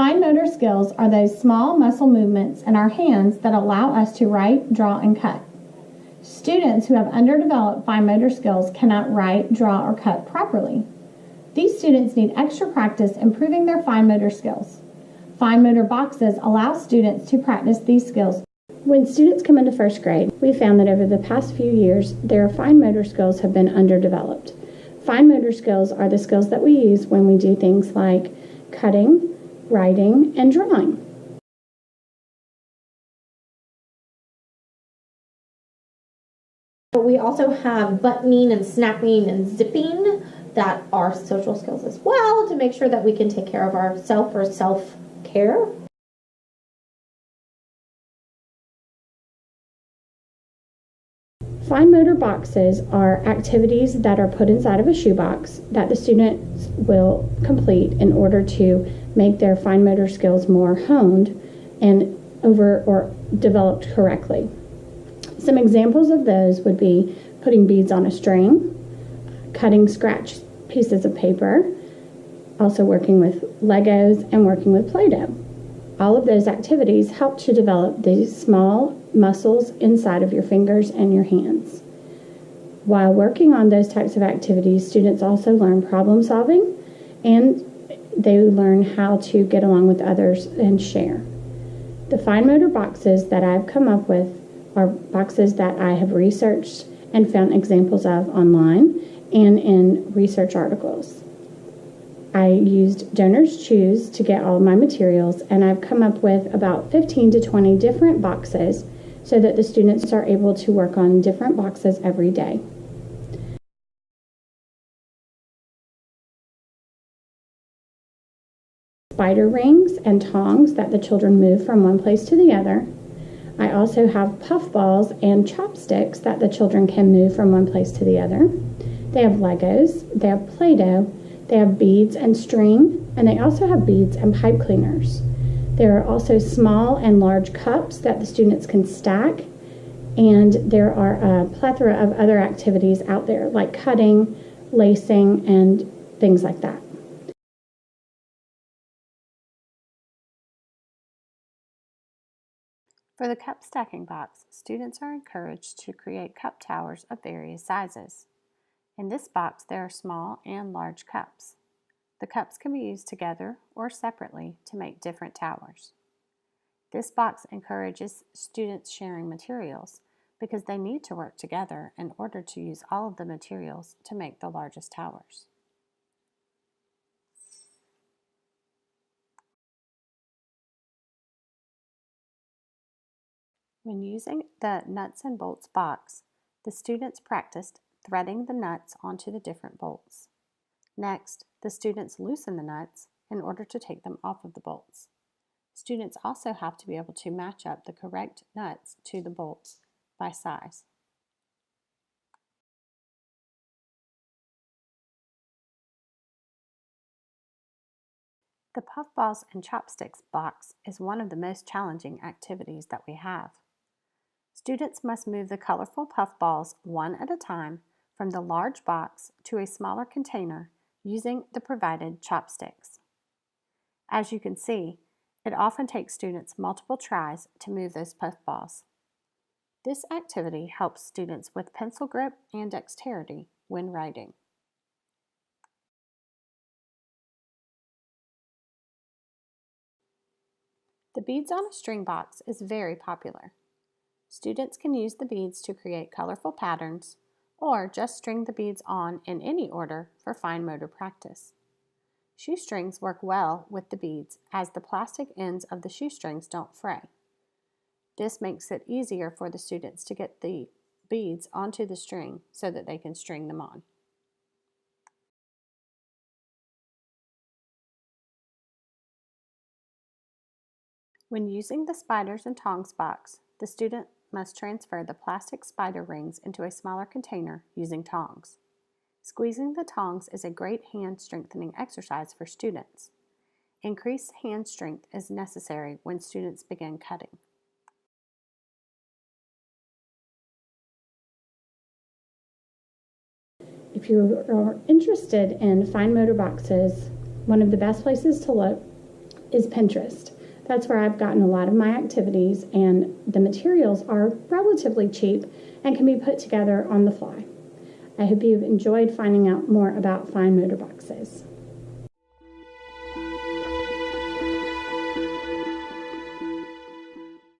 Fine motor skills are those small muscle movements in our hands that allow us to write, draw, and cut. Students who have underdeveloped fine motor skills cannot write, draw, or cut properly. These students need extra practice improving their fine motor skills. Fine motor boxes allow students to practice these skills. When students come into first grade, we found that over the past few years, their fine motor skills have been underdeveloped. Fine motor skills are the skills that we use when we do things like cutting, writing, and drawing. We also have buttoning and snapping and zipping that are social skills as well to make sure that we can take care of ourselves or self-care. Fine motor boxes are activities that are put inside of a shoebox that the students will complete in order to make their fine motor skills more honed and developed correctly. Some examples of those would be putting beads on a string, cutting scratch pieces of paper, also working with Legos and working with Play-Doh. All of those activities help to develop these small muscles inside of your fingers and your hands. While working on those types of activities, students also learn problem solving and they learn how to get along with others and share. The fine motor boxes that I've come up with are boxes that I have researched and found examples of online and in research articles. I used Donors Choose to get all of my materials, and I've come up with about 15 to 20 different boxes so that the students are able to work on different boxes every day. Spider rings and tongs that the children move from one place to the other. I also have puff balls and chopsticks that the children can move from one place to the other. They have Legos, they have Play-Doh, they have beads and string, and they also have beads and pipe cleaners. There are also small and large cups that the students can stack, and there are a plethora of other activities out there like cutting, lacing, and things like that. For the cup stacking box, students are encouraged to create cup towers of various sizes. In this box, there are small and large cups. The cups can be used together or separately to make different towers. This box encourages students sharing materials because they need to work together in order to use all of the materials to make the largest towers. When using the nuts and bolts box, the students practiced threading the nuts onto the different bolts. Next, the students loosen the nuts in order to take them off of the bolts. Students also have to be able to match up the correct nuts to the bolts by size. The puffballs and chopsticks box is one of the most challenging activities that we have. Students must move the colorful puffballs one at a time from the large box to a smaller container using the provided chopsticks. As you can see, it often takes students multiple tries to move those puffballs. This activity helps students with pencil grip and dexterity when writing. The beads on a string box is very popular. Students can use the beads to create colorful patterns or just string the beads on in any order for fine motor practice. Shoestrings work well with the beads as the plastic ends of the shoestrings don't fray. This makes it easier for the students to get the beads onto the string so that they can string them on. When using the spiders and tongs box, the student must transfer the plastic spider rings into a smaller container using tongs. Squeezing the tongs is a great hand strengthening exercise for students. Increased hand strength is necessary when students begin cutting. If you are interested in fine motor boxes, one of the best places to look is Pinterest. That's where I've gotten a lot of my activities, and the materials are relatively cheap and can be put together on the fly. I hope you've enjoyed finding out more about fine motor boxes.